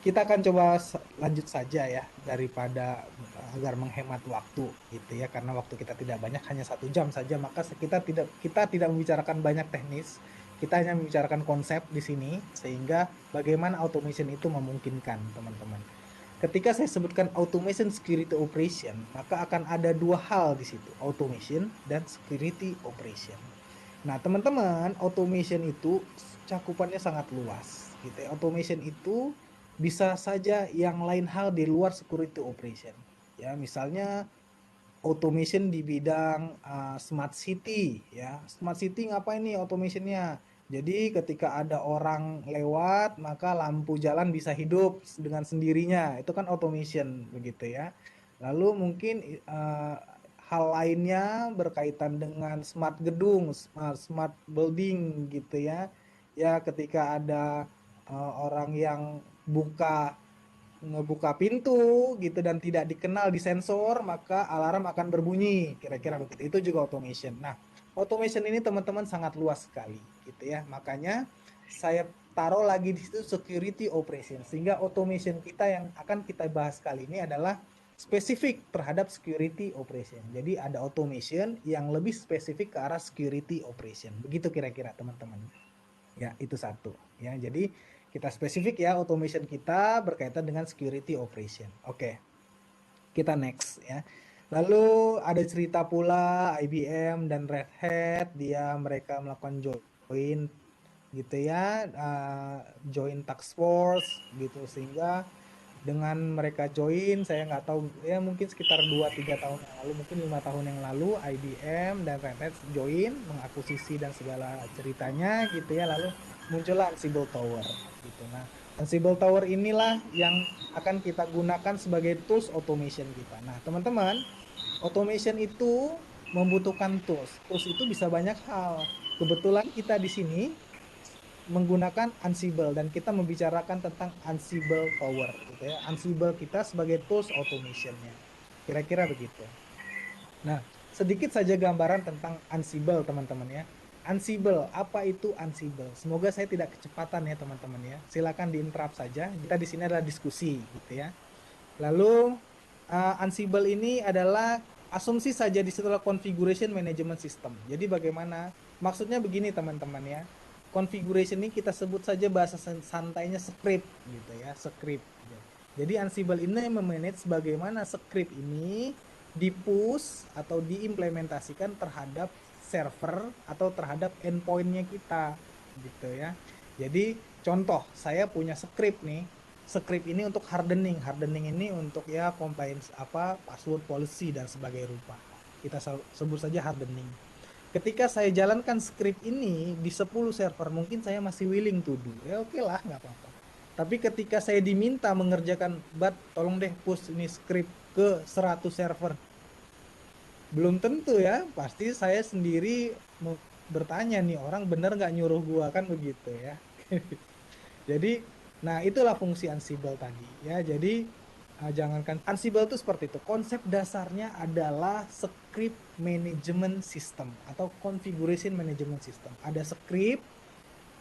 Kita akan coba lanjut saja ya, daripada agar menghemat waktu gitu ya, karena waktu kita tidak banyak, hanya 1 jam saja, maka kita tidak membicarakan banyak teknis, kita hanya membicarakan konsep di sini, sehingga bagaimana automation itu memungkinkan teman-teman. Ketika saya sebutkan automation security operation, maka akan ada dua hal di situ, automation dan security operation. Nah, teman-teman, automation itu cakupannya sangat luas, gitu ya. Automation itu bisa saja yang lain hal di luar security operation. Ya, misalnya automation di bidang smart city, ya. Smart city ngapain nih automationnya? Jadi ketika ada orang lewat, maka lampu jalan bisa hidup dengan sendirinya. Itu kan automation, begitu ya. Lalu mungkin hal lainnya berkaitan dengan smart gedung, smart building gitu ya. Ya, ketika ada orang yang buka ngebuka pintu gitu dan tidak dikenal di sensor, maka alarm akan berbunyi. Kira-kira begitu. Itu juga automation. Nah, automation ini teman-teman sangat luas sekali gitu ya. Makanya saya taruh lagi di situ security operation, sehingga automation kita yang akan kita bahas kali ini adalah spesifik terhadap security operation. Jadi ada automation yang lebih spesifik ke arah security operation. Begitu kira-kira teman-teman. Ya, itu satu. Ya, jadi kita spesifik ya, automation kita berkaitan dengan security operation. Oke, kita next ya. Lalu ada cerita pula IBM dan Red Hat, mereka melakukan join gitu ya, join task force gitu, sehingga dengan mereka join, saya nggak tahu ya, mungkin sekitar 2-3 tahun yang lalu, mungkin 5 tahun yang lalu, IBM dan Red Hat join mengakuisisi dan segala ceritanya gitu ya, lalu muncullah Ansible Tower gitu. Nah, Ansible Tower inilah yang akan kita gunakan sebagai tools automation kita. Nah, teman-teman, automation itu membutuhkan tools. Tools itu bisa banyak hal. Kebetulan kita di sini menggunakan Ansible dan kita membicarakan tentang Ansible Tower gitu ya. Ansible kita sebagai tools automationnya. Kira-kira begitu. Nah, sedikit saja gambaran tentang Ansible teman-teman ya. Ansible, apa itu Ansible? Semoga saya tidak kecepatan ya teman-teman ya. Silakan diinterrupt saja. Kita di sini adalah diskusi gitu ya. Lalu Ansible ini adalah asumsi saja di situ adalah configuration management system. Jadi bagaimana? Maksudnya begini teman-teman ya. Configuration ini kita sebut saja bahasa santainya script gitu ya, script. Jadi Ansible ini memanage bagaimana script ini dipush atau diimplementasikan terhadap server atau terhadap endpointnya kita gitu ya. Jadi contoh, saya punya script nih. Script ini untuk hardening. Hardening ini untuk ya compliance apa password policy dan sebagai rupa. Kita sebut saja hardening. Ketika saya jalankan script ini di 10 server, mungkin saya masih willing to do. Ya oke lah, nggak apa-apa. Tapi ketika saya diminta mengerjakan, "Bat, tolong deh push ini script ke 100 server." Belum tentu ya, pasti saya sendiri bertanya nih, orang bener nggak nyuruh gua, kan begitu ya. Jadi, nah itulah fungsi Ansible tadi ya. Jadi jangankan Ansible itu seperti itu. Konsep dasarnya adalah script management system atau configuration management system. Ada script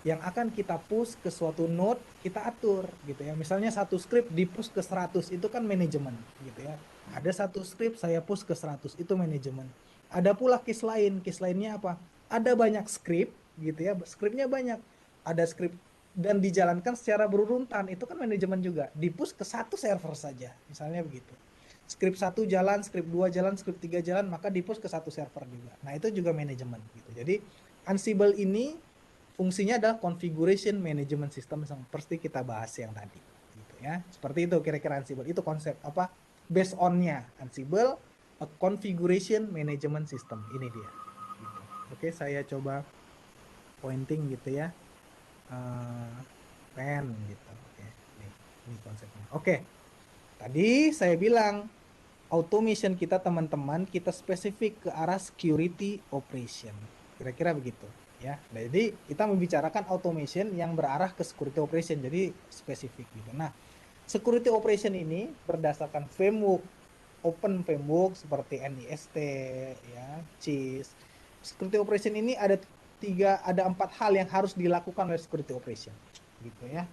yang akan kita push ke suatu node, kita atur gitu ya. Misalnya satu script di push ke 100, itu kan manajemen gitu ya. Ada satu script saya push ke 100, itu manajemen. Ada pula case lainnya apa? Ada banyak script gitu ya, scriptnya banyak. Ada script dan dijalankan secara berurutan, itu kan manajemen juga. Di push ke satu server saja, misalnya begitu. Script 1 jalan, script 2 jalan, script 3 jalan, maka di push ke satu server juga. Nah, itu juga manajemen gitu. Jadi Ansible ini fungsinya adalah configuration management system yang seperti kita bahas yang tadi gitu ya. Seperti itu kira-kira Ansible. Itu konsep apa? Based on-nya Ansible, a configuration management system. Ini dia. Gitu. Oke, saya coba pointing gitu ya. Uh, pen gitu. Oke, ini konsepnya. Oke, tadi saya bilang automation kita teman-teman, kita spesifik ke arah security operation. Kira-kira begitu ya. Nah, jadi kita membicarakan automation yang berarah ke security operation. Jadi spesifik gitu. Nah, security operation ini berdasarkan framework, open framework seperti NIST ya, CIS. Security operation ini ada 4 hal yang harus dilakukan oleh security operation gitu ya.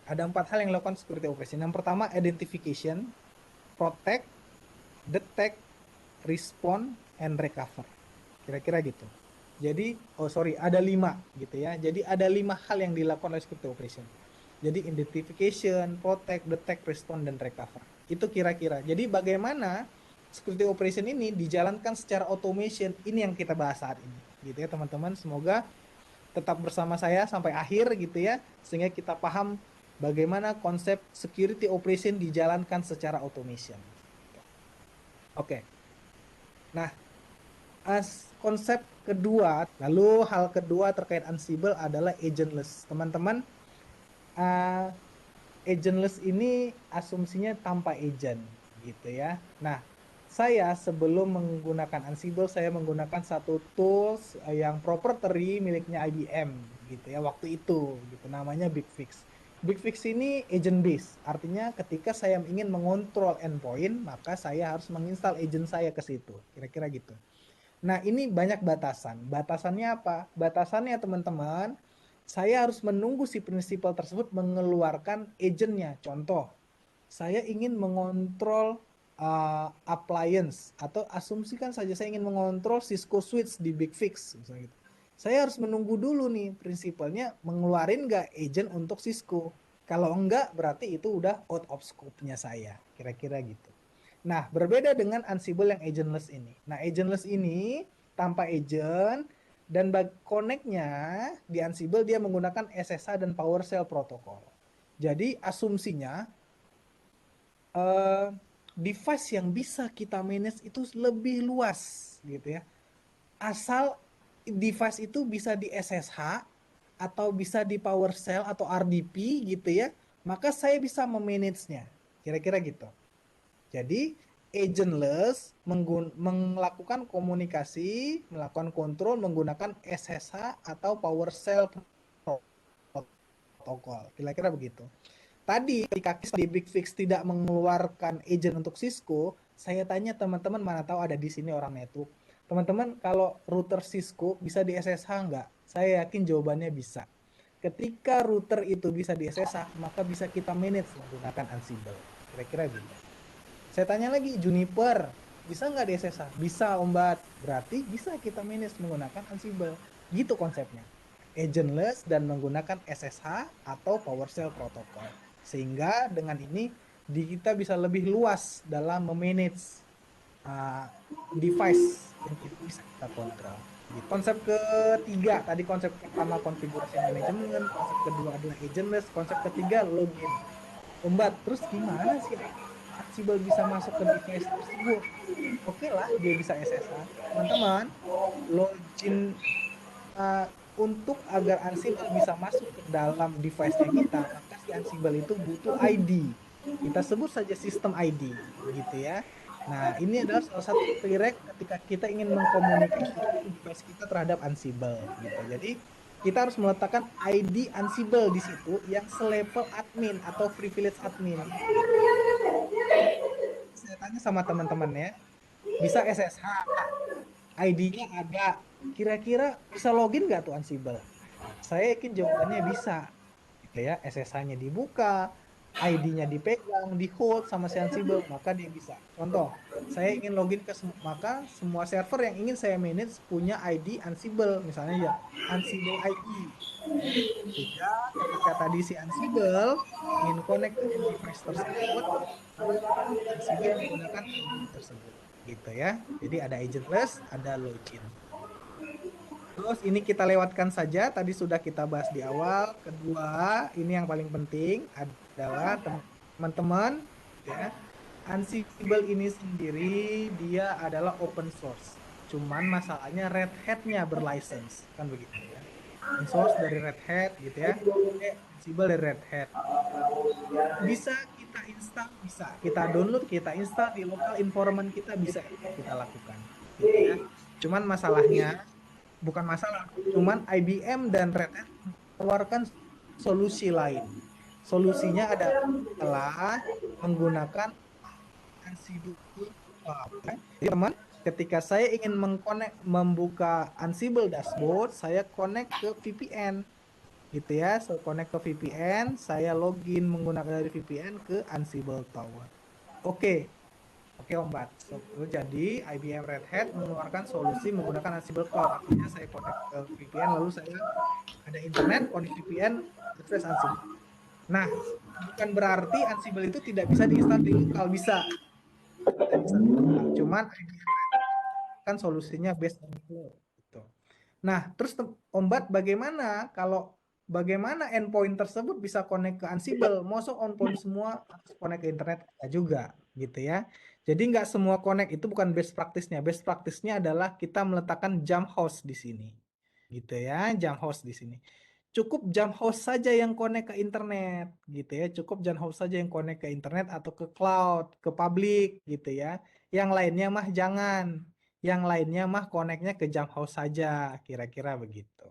Ada 4 hal yang dilakukan security operation. Yang pertama, identification, protect, detect, respond, and recover. Kira-kira gitu. Jadi, ada 5 gitu ya. Jadi ada 5 hal yang dilakukan oleh security operation. Jadi identification, protect, detect, respond, dan recover. Itu kira-kira. Jadi bagaimana security operation ini dijalankan secara automation, ini yang kita bahas saat ini. Gitu ya teman-teman. Semoga tetap bersama saya sampai akhir gitu ya, sehingga kita paham bagaimana konsep security operation dijalankan secara automation. Oke. Nah, konsep kedua, lalu hal kedua terkait Ansible adalah agentless. Teman-teman, agentless ini asumsinya tanpa agent gitu ya. Nah, saya sebelum menggunakan Ansible, saya menggunakan satu tools yang proprietary miliknya IBM gitu ya waktu itu gitu, namanya BigFix. BigFix ini agent based, artinya ketika saya ingin mengontrol endpoint, maka saya harus menginstal agent saya ke situ, kira-kira gitu. Nah, ini banyak batasan. Batasannya apa? Batasannya teman-teman, saya harus menunggu si prinsipal tersebut mengeluarkan agentnya. Contoh, saya ingin mengontrol appliance atau asumsikan saja saya ingin mengontrol Cisco switch di BigFix misalnya gitu. Saya harus menunggu dulu nih prinsipalnya mengeluarin nggak agent untuk Cisco. Kalau enggak berarti itu udah out of scope-nya saya. Kira-kira gitu. Nah, berbeda dengan Ansible yang agentless ini. Nah, agentless ini tanpa agent dan connect-nya di Ansible dia menggunakan SSH dan PowerShell protokol. Jadi asumsinya device yang bisa kita manage itu lebih luas gitu ya. Asal device itu bisa di SSH atau bisa di PowerShell atau RDP gitu ya, maka saya bisa memanage-nya. Kira-kira gitu. Jadi agentless melakukan komunikasi, melakukan kontrol menggunakan SSH atau PowerShell protokol. Kira-kira begitu. Tadi ketika di BigFix tidak mengeluarkan agent untuk Cisco, saya tanya teman-teman mana tahu ada di sini orang network. Teman-teman, kalau router Cisco bisa di SSH nggak? Saya yakin jawabannya bisa. Ketika router itu bisa di SSH, maka bisa kita manage menggunakan Ansible. Kira-kira gitu. Saya tanya lagi, Juniper, bisa nggak di SSH? Bisa, Om Bat. Berarti bisa kita manage menggunakan Ansible. Gitu konsepnya. Agentless dan menggunakan SSH atau PowerShell protocol. Sehingga dengan ini kita bisa lebih luas dalam memanage device yang bisa kita kontrol. Gitu. Konsep ketiga, tadi konsep pertama configuration management, konsep kedua adalah agentless, konsep ketiga login. Umbat, terus gimana sih Ansible bisa masuk ke device tersebut? Oke lah, dia bisa SSH. Teman-teman, login untuk agar Ansible bisa masuk ke dalam device-nya kita, maka si Ansible itu butuh ID. Kita sebut saja sistem ID, gitu ya. Nah, ini adalah salah satu prereq ketika kita ingin mengkomunikasikan device kita terhadap Ansible, gitu. Jadi, kita harus meletakkan ID Ansible di situ yang selevel admin atau privilege admin. Gitu. Saya tanya sama teman-teman ya, bisa SSH, ID-nya ada, kira-kira bisa login nggak tuh Ansible? Saya yakin jawabannya bisa. Gitu ya, SSH-nya dibuka, ID-nya dipegang, di hold sama si Ansible, maka dia bisa. Contoh, saya ingin login maka semua server yang ingin saya manage punya ID Ansible, misalnya ya Ansible ID. Sehingga ketika tadi si Ansible ingin connect ke device tersebut, maka Ansible menggunakan ID tersebut. Gitu ya. Jadi ada agentless, ada login. Terus ini kita lewatkan saja, tadi sudah kita bahas di awal. Kedua, ini yang paling penting adalah teman-teman ya, Ansible ini sendiri dia adalah open source. Cuman masalahnya Red Hat-nya berlicense, kan begitu ya. Open source dari Red Hat gitu ya. Ansible dari Red Hat. Bisa kita install, bisa kita download, kita install di lokal environment kita, bisa kita lakukan gitu ya. Cuman masalahnya, bukan masalah, cuman IBM dan Red Hat mengeluarkan solusi lain. Solusinya adalah menggunakan Ansible Cloud. Jadi teman, ketika saya ingin membuka Ansible dashboard, saya connect ke VPN. gitu ya. So, connect ke VPN, saya login menggunakan dari VPN ke Ansible Tower. Oke. Oke Om Bat, so, jadi IBM Red Hat mengeluarkan solusi menggunakan Ansible Cloud. Artinya saya connect ke VPN, lalu saya ada internet, connect VPN, akses Ansible. Nah, bukan berarti Ansible itu tidak bisa diinstal di lokal, bisa. Bisa diinstal di lokal. Cuman IBM kan solusinya based on cloud. Gitu. Nah, terus Om Bat, bagaimana endpoint tersebut bisa connect ke Ansible? Mosok endpoint semua harus connect ke internet juga, gitu ya. Jadi nggak semua connect, itu bukan best practice-nya. Best practice-nya adalah kita meletakkan jump host di sini. Gitu ya, jump host di sini. Cukup jump host saja yang connect ke internet, gitu ya. Cukup jump host saja yang connect ke internet atau ke cloud, ke public, gitu ya. Yang lainnya mah jangan. Yang lainnya mah connect-nya ke jump host saja, kira-kira begitu.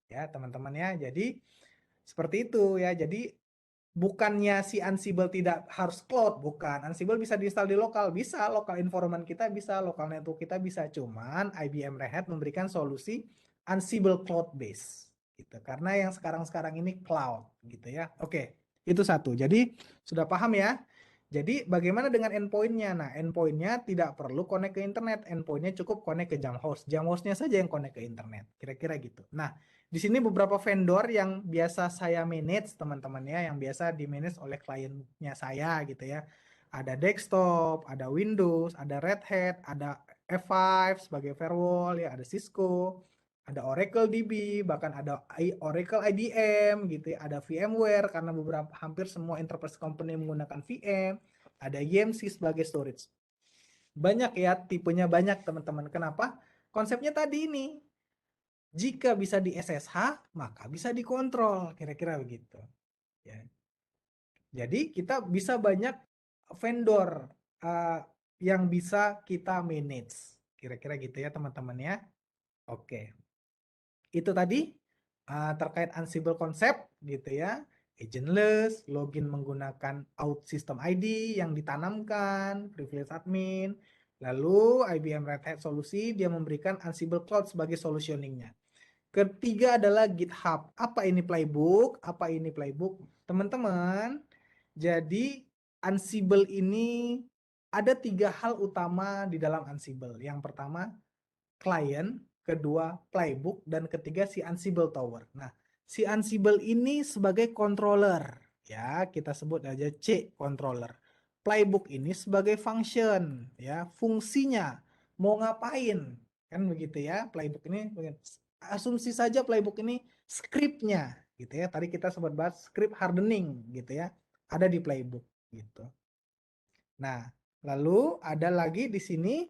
Ya, teman-teman ya. Jadi seperti itu ya. Jadi bukannya si Ansible tidak harus cloud, bukan. Ansible bisa diinstal di lokal, bisa. Lokal environment kita bisa, lokal network kita bisa. Cuman IBM Red Hat memberikan solusi Ansible cloud base gitu. Karena yang sekarang-sekarang ini cloud gitu ya. Oke, itu satu. Jadi sudah paham ya. Jadi bagaimana dengan endpoint-nya? Nah, endpoint-nya tidak perlu connect ke internet. Endpoint-nya cukup connect ke jump host. Jump host-nya saja yang connect ke internet. Kira-kira gitu. Nah, di sini beberapa vendor yang biasa saya manage, teman-teman ya, yang biasa di-manage oleh kliennya saya gitu ya. Ada desktop, ada Windows, ada Red Hat, ada F5 sebagai firewall ya, ada Cisco, ada Oracle DB, bahkan ada Oracle IBM gitu ya, ada VMware karena beberapa hampir semua enterprise company menggunakan VM, ada EMC sebagai storage. Banyak ya, tipenya banyak teman-teman. Kenapa? Konsepnya tadi ini, jika bisa di SSH, maka bisa dikontrol, kira-kira begitu. Ya. Jadi kita bisa banyak vendor yang bisa kita manage, kira-kira gitu ya teman-teman ya. Oke. Itu tadi terkait Ansible konsep gitu ya. Agentless, login menggunakan out system ID yang ditanamkan, privilege admin. Lalu IBM Red Hat solusi dia memberikan Ansible Cloud sebagai solutioningnya. Ketiga adalah GitHub. Apa ini playbook? Apa ini playbook? Teman-teman, jadi Ansible ini ada 3 hal utama di dalam Ansible. Yang pertama, client, kedua playbook, dan ketiga si Ansible Tower. Nah, si Ansible ini sebagai controller, ya kita sebut aja C controller. Playbook ini sebagai function, ya fungsinya mau ngapain, kan begitu ya. Playbook ini asumsi saja playbook ini scriptnya, gitu ya. Tadi kita sempat bahas script hardening, gitu ya, ada di playbook, gitu. Nah, lalu ada lagi di sini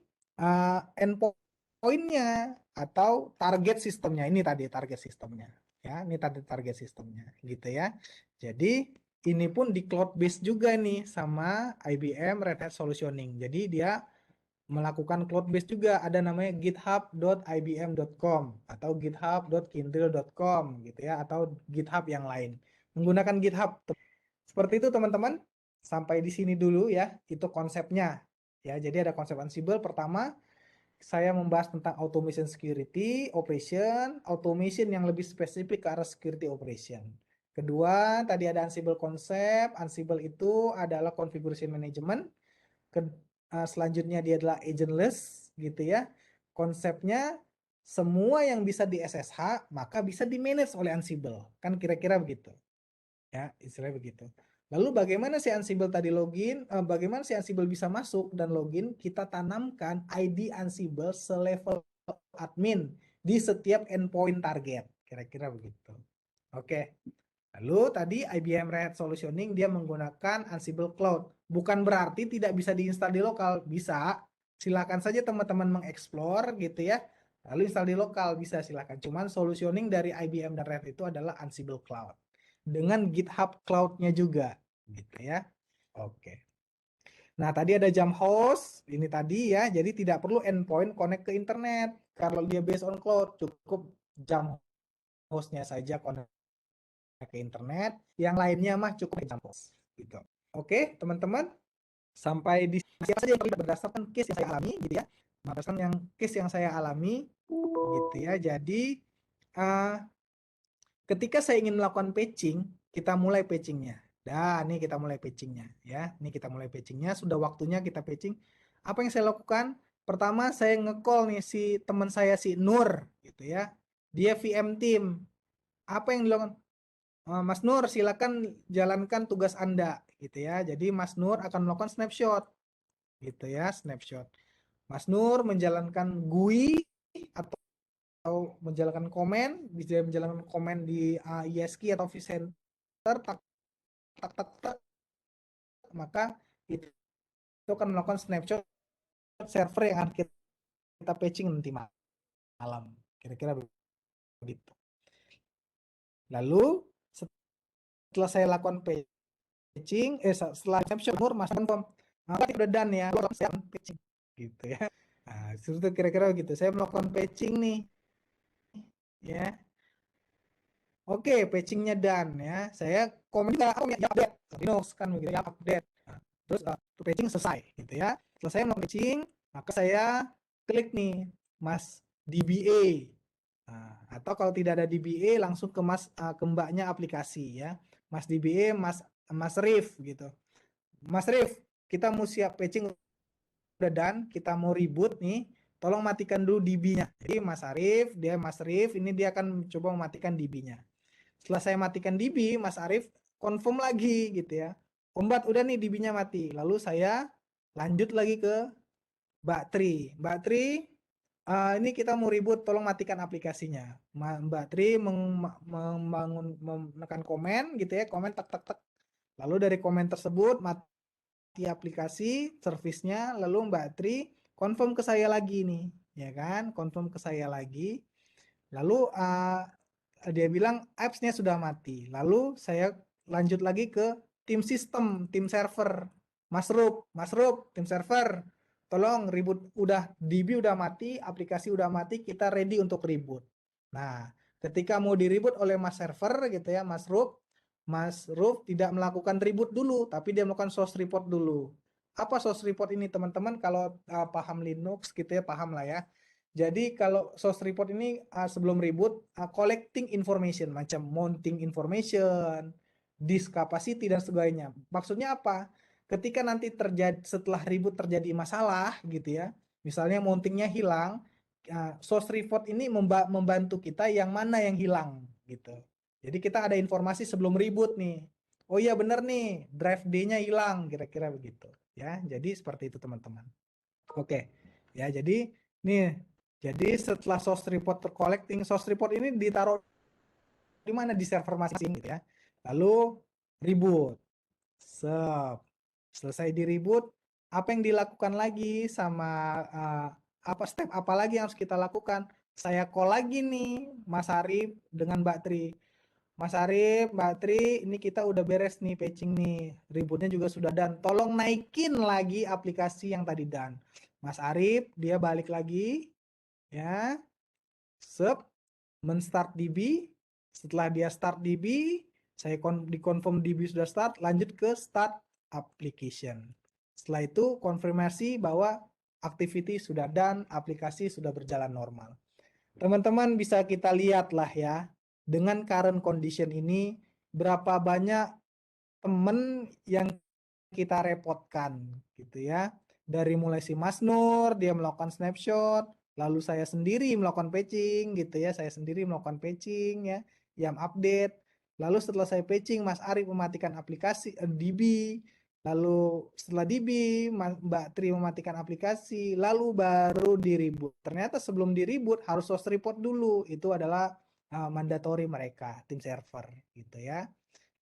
endpoint-nya atau target sistemnya. Ini tadi target sistemnya. Ya, ini tadi target sistemnya gitu ya. Jadi ini pun di cloud base juga nih sama IBM Red Hat Solutioning. Jadi dia melakukan cloud base juga, ada namanya github.ibm.com atau github.kindle.com gitu ya, atau GitHub yang lain. Menggunakan GitHub. Seperti itu teman-teman. Sampai di sini dulu ya, itu konsepnya. Ya, jadi ada konsep Ansible. Pertama, saya membahas tentang automation security operation, automation yang lebih spesifik ke arah security operation. Kedua, tadi ada Ansible konsep. Ansible itu adalah configuration management. Selanjutnya dia adalah agentless gitu ya. Konsepnya semua yang bisa di SSH maka bisa di manage oleh Ansible. Kan kira-kira begitu. Ya, istilahnya begitu. Lalu bagaimana si Ansible tadi login? Bagaimana si Ansible bisa masuk dan login? Kita tanamkan ID Ansible selevel admin di setiap endpoint target. Kira-kira begitu. Oke. Lalu tadi IBM Red Hat Solutioning dia menggunakan Ansible Cloud. Bukan berarti tidak bisa diinstal di lokal. Bisa. Silakan saja teman-teman mengeksplor gitu ya. Lalu install di lokal bisa silakan. Cuman solutioning dari IBM dan Red Hat itu adalah Ansible Cloud dengan GitHub Cloud-nya juga gitu ya. Oke. Nah, tadi ada jump host, ini tadi ya. Jadi tidak perlu endpoint connect ke internet. Kalau dia based on cloud, cukup jump host-nya saja connect ke internet. Yang lainnya mah cukup jump host gitu. Oke, teman-teman. Sampai di sini saja berdasarkan case yang saya alami gitu ya. Berdasarkan yang case yang saya alami gitu ya. Jadi Ketika saya ingin melakukan patching, kita mulai patchingnya. Dah, nih kita mulai patchingnya ya. Nih kita mulai patchingnya. Sudah waktunya kita patching. Apa yang saya lakukan? Pertama saya nge-call nih si teman saya si Nur gitu ya. Dia VM team. Apa yang dilakukan? Mas Nur, silakan jalankan tugas Anda gitu ya. Jadi Mas Nur akan melakukan snapshot gitu ya, snapshot. Mas Nur menjalankan GUI atau menjalankan komen, bisa menjalankan komen di ISK atau vCenter, tak tak tak tak, maka itu akan melakukan snapshot server yang akan kita patching nanti malam. Kira-kira begitu. Lalu setelah saya lakukan patching, setelah snapshot Nur Mas confirm, maka udah done ya, saya patching gitu ya. Nah, itu kira-kira begitu. Saya melakukan patching nih, ya. Oke, patchingnya done ya. Saya komen juga, oh ya update, Linux kan begitu ya, update. Nah, terus patching selesai, gitu ya. Selesai melakukan patching, maka saya klik nih, Mas DBA. Nah, atau kalau tidak ada DBA, langsung ke ke mbaknya aplikasi ya. Mas DBA, Mas Rif gitu. Mas Rif, kita mau siap patching udah done, kita mau reboot nih. Tolong matikan dulu DB-nya. Jadi Mas Rif, ini dia akan coba mematikan DB-nya. Setelah saya matikan DB, Mas Arif confirm lagi gitu ya. Ombat udah nih DB-nya mati. Lalu saya lanjut lagi ke Mbak Tri. Mbak Tri, ini kita mau ribut, tolong matikan aplikasinya. Mbak Tri membangun menekan komen gitu ya, komen tak tak tak. Lalu dari komen tersebut mati aplikasi, servisnya, lalu Mbak Tri confirm ke saya lagi nih, ya kan? Confirm ke saya lagi. Lalu dia bilang apps-nya sudah mati. Lalu saya lanjut lagi ke tim sistem, tim server. Mas Rup, tim server. Tolong reboot, udah DB udah mati, aplikasi udah mati, kita ready untuk reboot. Nah, ketika mau di reboot oleh Mas server gitu ya, Mas Rup tidak melakukan reboot dulu, tapi dia melakukan source report dulu. Apa source report ini teman-teman? Kalau paham Linux gitu ya, paham lah ya. Jadi kalau source report ini sebelum reboot collecting information macam mounting information, disk capacity dan sebagainya. Maksudnya apa? Ketika nanti setelah reboot terjadi masalah gitu ya, misalnya mountingnya hilang, source report ini membantu kita yang mana yang hilang gitu. Jadi kita ada informasi sebelum reboot nih. Oh iya bener nih, drive D-nya hilang, kira-kira begitu. Ya, jadi seperti itu teman-teman. Oke, ya jadi nih, jadi setelah source report tercollecting, source report ini ditaruh di mana di server masing-masing gitu ya. Lalu reboot, selesai di reboot, apa yang dilakukan lagi sama apa step apa lagi yang harus kita lakukan? Saya call lagi nih Mas Arif dengan Mbak Tri. Mas Arif, Mbak Tri, ini kita udah beres nih patching nih. Rebootnya juga sudah done. Tolong naikin lagi aplikasi yang tadi done. Mas Arif, dia balik lagi. Ya, menstart DB. Setelah dia start DB, saya dikonfirm DB sudah start, lanjut ke start application. Setelah itu konfirmasi bahwa activity sudah done, aplikasi sudah berjalan normal. Teman-teman bisa kita lihat lah ya, dengan current condition ini, berapa banyak temen yang kita repotkan gitu ya. Dari mulai si Mas Nur, dia melakukan snapshot, lalu saya sendiri melakukan patching gitu ya, saya sendiri melakukan patching ya, yang update. Lalu setelah saya patching, Mas Arif mematikan aplikasi DB, lalu setelah DB, Mbak Tri mematikan aplikasi, lalu baru di reboot. Ternyata sebelum di reboot harus source report dulu, itu adalah mandatory mereka, tim server gitu ya.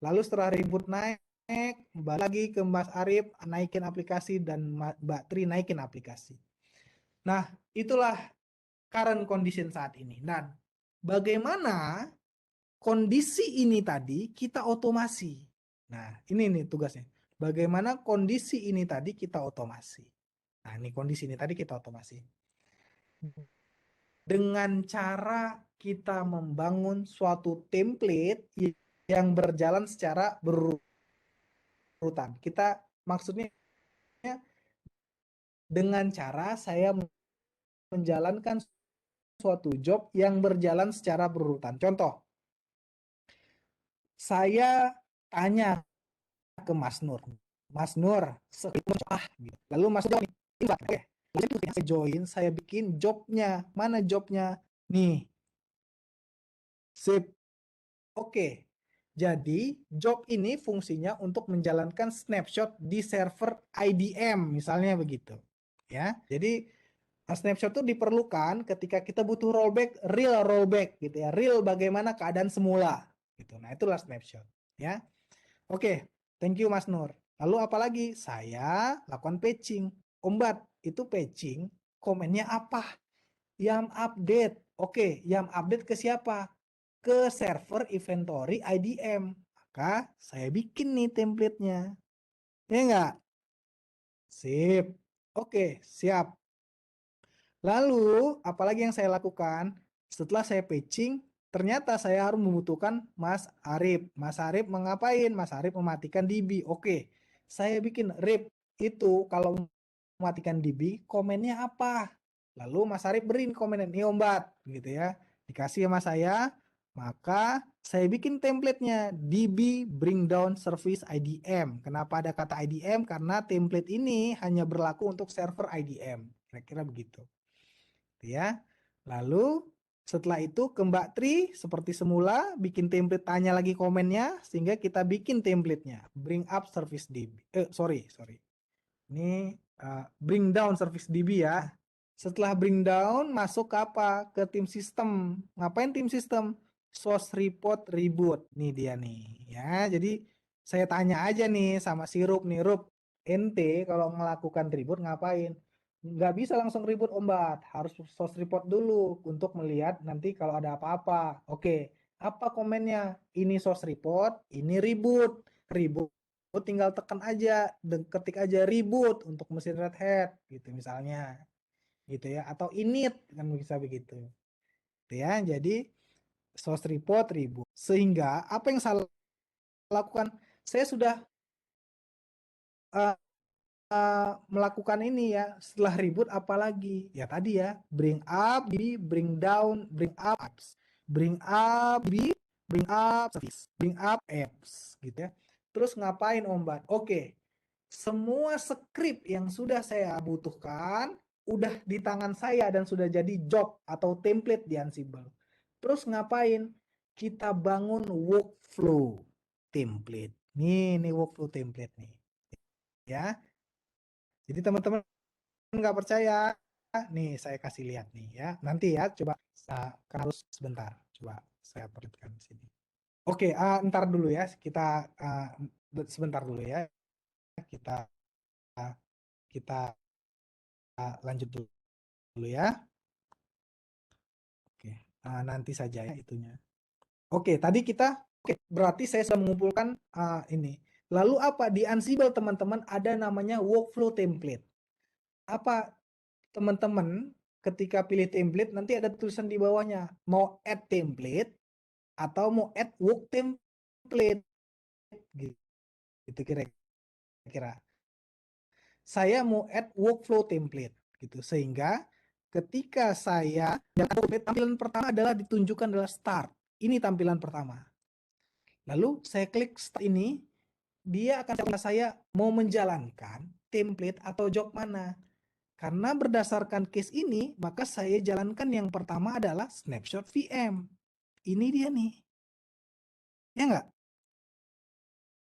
Lalu setelah reboot naik, balik lagi ke Mas Arif, naikin aplikasi, dan Mbak Tri naikin aplikasi. Nah, itulah current condition saat ini. Dan bagaimana kondisi ini tadi kita otomasi. Nah, ini nih tugasnya. Bagaimana kondisi ini tadi kita otomasi. Nah, ini kondisi ini tadi kita otomasi. Dengan cara kita membangun suatu template yang berjalan secara berurutan. Kita maksudnya dengan cara saya menjalankan suatu job yang berjalan secara berurutan. Contoh, saya tanya ke Mas Nur, Mas Nur, gitu. Lalu Mas Nur jawab, oke, lalu saya join, saya bikin jobnya, mana jobnya, nih, sip, oke. Jadi job ini fungsinya untuk menjalankan snapshot di server IDM, misalnya begitu, ya. Jadi snapshot itu diperlukan ketika kita butuh real rollback gitu ya, real bagaimana keadaan semula gitu. Nah, itulah snapshot, ya. Oke, thank you Mas Nur. Lalu apalagi? Saya lakukan patching. Ombat, itu patching, komennya apa? YAM update. Oke, YAM update ke siapa? Ke server inventory IDM. Maka saya bikin nih template-nya. Ya enggak? Sip. Oke, siap. Lalu, apalagi yang saya lakukan? Setelah saya patching, ternyata saya harus membutuhkan Mas Arif. Mas Arif mengapain? Mas Arif mematikan DB. Oke, saya bikin rip itu kalau mematikan DB, komennya apa? Lalu Mas Arif beri komen ini ombat, gitu ya. Dikasih sama saya, maka saya bikin template-nya DB bring down service IDM. Kenapa ada kata IDM? Karena template ini hanya berlaku untuk server IDM. Kira-kira begitu. Ya. Lalu setelah itu ke Mbak Tri seperti semula bikin template, tanya lagi komennya sehingga kita bikin template-nya. Bring up service DB. Sorry. Ini bring down service DB ya. Setelah bring down masuk ke apa? Ke tim sistem. Ngapain tim sistem? Source report reboot. Nih dia nih ya. Jadi saya tanya aja nih sama si Rup nih, Rup, ente kalau melakukan reboot ngapain? Nggak bisa langsung reboot Ombat, harus source report dulu untuk melihat nanti kalau ada apa-apa. Oke, apa komennya? Ini source report, ini reboot. Reboot tinggal tekan aja, ketik aja reboot untuk mesin Red Hat gitu misalnya. Gitu ya, atau init kan bisa begitu. Gitu ya. Jadi source report reboot. Sehingga apa yang saya lakukan? Saya sudah uh, melakukan ini ya, setelah reboot apalagi ya tadi ya, bring up di bring down, bring up apps, bring up di bring up service, bring up apps gitu ya. Terus ngapain Ombat? Oke, semua script yang sudah saya butuhkan udah di tangan saya dan sudah jadi job atau template di Ansible. Terus ngapain? Kita bangun workflow template. Nih workflow template nih. Ya. Jadi teman-teman nggak percaya, nih saya kasih lihat nih ya. Nanti ya coba harus sebentar. Coba saya perlihatkan di sini. Oke, ntar dulu ya. Kita sebentar dulu ya. Kita kita lanjut dulu ya. Oke, nanti saja ya itunya. Oke, tadi kita berarti saya sudah mengumpulkan ini. Lalu apa di Ansible teman-teman ada namanya workflow template. Apa teman-teman ketika pilih template nanti ada tulisan di bawahnya mau add template atau mau add work template gitu kira-kira. Saya mau add workflow template gitu sehingga ketika saya tampilan pertama adalah ditunjukkan adalah start. Ini tampilan pertama. Lalu saya klik start ini, dia akan saya mau menjalankan template atau job mana. Karena berdasarkan case ini, maka saya jalankan yang pertama adalah snapshot VM. Ini dia nih. Ya enggak?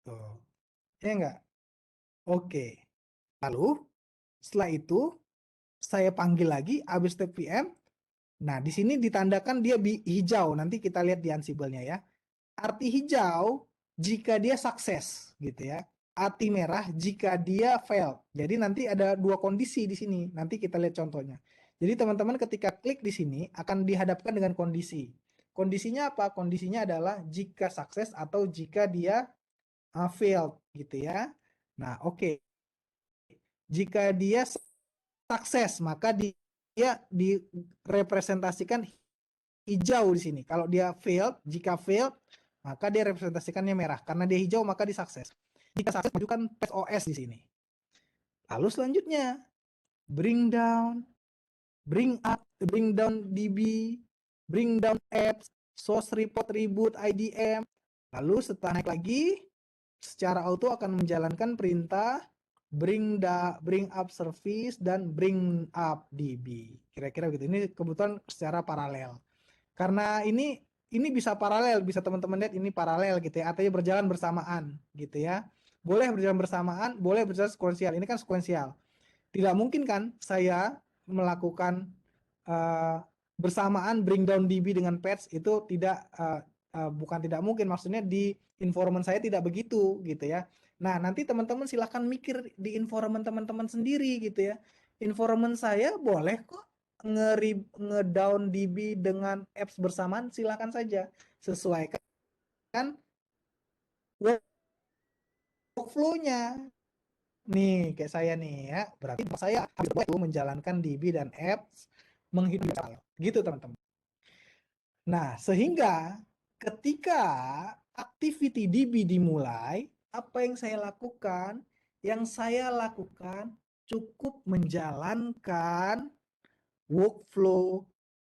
Tuh. Ya enggak? Oke. Lalu, setelah itu, saya panggil lagi, habis step VM. Nah, di sini ditandakan dia hijau. Nanti kita lihat di Ansible-nya ya. Arti hijau, jika dia sukses, gitu ya. Arti merah, jika dia fail. Jadi nanti ada dua kondisi di sini. Nanti kita lihat contohnya. Jadi teman-teman ketika klik di sini akan dihadapkan dengan kondisi. Kondisinya apa? Kondisinya adalah jika sukses atau jika dia failed gitu ya. Nah, oke. Jika dia sukses, maka dia direpresentasikan hijau di sini. Kalau dia failed, jika failed, maka dia representasikannya merah. Karena dia hijau, maka dia sukses. Jika sukses, majukan patch OS di sini. Lalu selanjutnya, bring down, bring up, bring down DB, bring down apps, source report reboot IDM. Lalu setelah naik lagi, secara auto akan menjalankan perintah bring up service dan bring up DB. Kira-kira begitu. Ini kebetulan secara paralel. Karena ini bisa paralel, bisa teman-teman lihat ini paralel gitu ya, artinya berjalan bersamaan gitu ya. Boleh berjalan bersamaan, boleh berjalan sekuensial. Ini kan sekuensial. Tidak mungkin kan saya melakukan uh, bersamaan bring down DB dengan patch itu tidak bukan tidak mungkin, maksudnya di environment saya tidak begitu gitu ya. Nah, nanti teman-teman silahkan mikir di environment teman-teman sendiri gitu ya. Environment saya boleh kok nge-down DB dengan apps bersamaan, silakan saja. Sesuaikan workflow-nya. Nih, kayak saya nih ya. Berarti saya habis itu menjalankan DB dan apps menghidupi file. Gitu, teman-teman. Nah, sehingga ketika activity DB dimulai, apa yang saya lakukan? Yang saya lakukan cukup menjalankan workflow.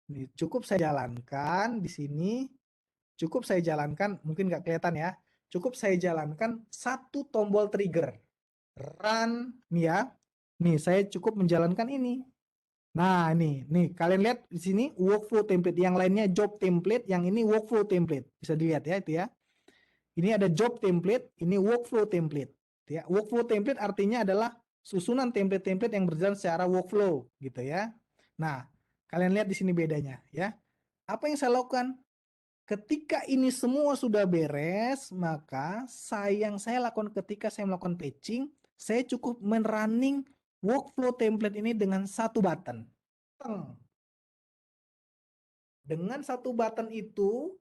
Nih, cukup saya jalankan di sini, cukup saya jalankan, mungkin nggak kelihatan ya, cukup saya jalankan satu tombol trigger. Run, nih ya. Nih, saya cukup menjalankan ini. Nah, nih kalian lihat di sini workflow template, yang lainnya job template, yang ini workflow template. Bisa dilihat ya itu ya. Ini ada job template, ini workflow template. Ya, workflow template artinya adalah susunan template-template yang berjalan secara workflow gitu ya. Nah, kalian lihat di sini bedanya ya. Apa yang saya lakukan? Ketika ini semua sudah beres, maka yang saya lakukan ketika saya melakukan patching, saya cukup men-running workflow template ini dengan satu button. Dengan satu button itu,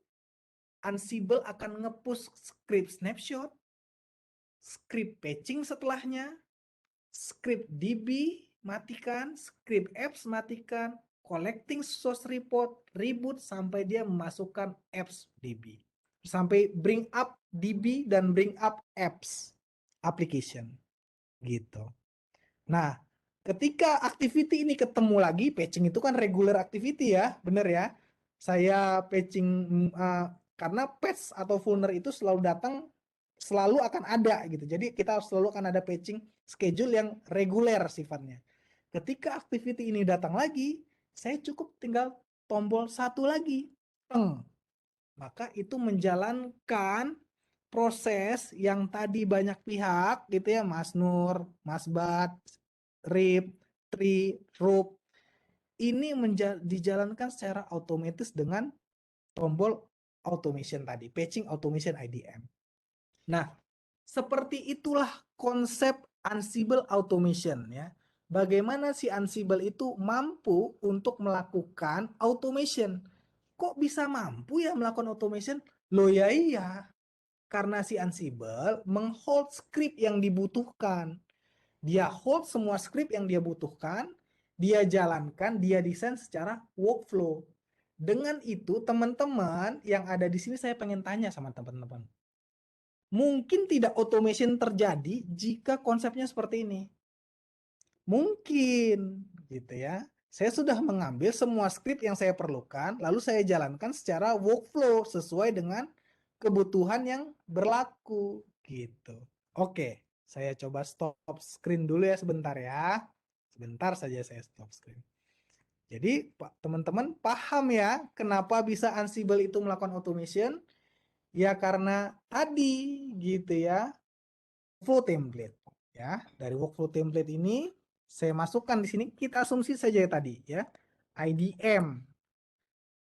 Ansible akan nge-push script snapshot, script patching setelahnya, script DB matikan, script apps matikan, collecting source report, reboot sampai dia memasukkan apps DB. Sampai bring up DB dan bring up apps application gitu. Nah, ketika activity ini ketemu lagi, patching itu kan regular activity ya, bener ya. Saya patching karena patch atau vulner itu selalu datang, selalu akan ada gitu. Jadi kita selalu akan ada patching schedule yang reguler sifatnya. Ketika activity ini datang lagi, saya cukup tinggal tombol satu lagi. Maka itu menjalankan proses yang tadi banyak pihak gitu ya, Mas Nur, Mas Bat, Rip, Tri, Rup, ini dijalankan secara otomatis dengan tombol automation tadi, patching automation IDM. Nah, seperti itulah konsep Ansible automation ya. Bagaimana si Ansible itu mampu untuk melakukan automation? Kok bisa mampu ya melakukan automation? Loh ya iya, karena si Ansible menghold script yang dibutuhkan. Dia hold semua script yang dia butuhkan, dia jalankan, dia desain secara workflow. Dengan itu, teman-teman yang ada di sini saya pengen tanya sama teman-teman. Mungkin tidak automation terjadi jika konsepnya seperti ini. Mungkin, gitu ya. Saya sudah mengambil semua script yang saya perlukan, lalu saya jalankan secara workflow sesuai dengan kebutuhan yang berlaku, gitu. Oke, saya coba stop screen dulu ya sebentar ya. Sebentar saja saya stop screen. Jadi, teman-teman paham ya kenapa bisa Ansible itu melakukan automation? Ya karena tadi gitu ya, workflow template ya. Dari workflow template ini saya masukkan di sini, kita asumsi saja tadi ya. IDM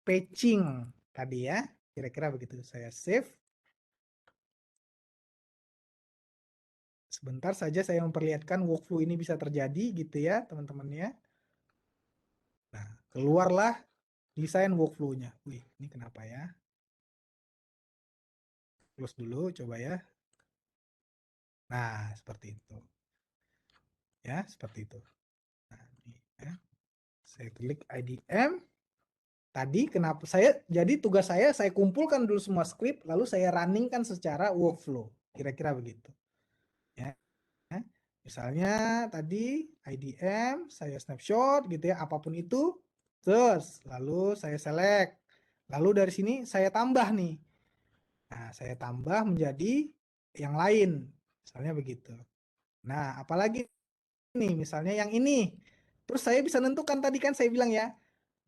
patching tadi ya. Kira-kira begitu. Saya save. Sebentar saja saya memperlihatkan workflow ini bisa terjadi gitu ya, teman-teman ya. Nah, keluarlah desain workflow-nya. Wih, ini kenapa ya? Close dulu coba ya. Nah, seperti itu. Ya, seperti itu. Nah, ini ya. Saya klik IDM. Tadi kenapa jadi tugas saya kumpulkan dulu semua script lalu saya runningkan secara workflow. Kira-kira begitu. Ya. Misalnya tadi IDM, saya snapshot gitu ya, apapun itu. Terus lalu saya select. Lalu dari sini saya tambah nih. Nah, saya tambah menjadi yang lain. Misalnya begitu. Nah, apalagi nih, misalnya yang ini. Terus saya bisa nentukan tadi kan saya bilang ya,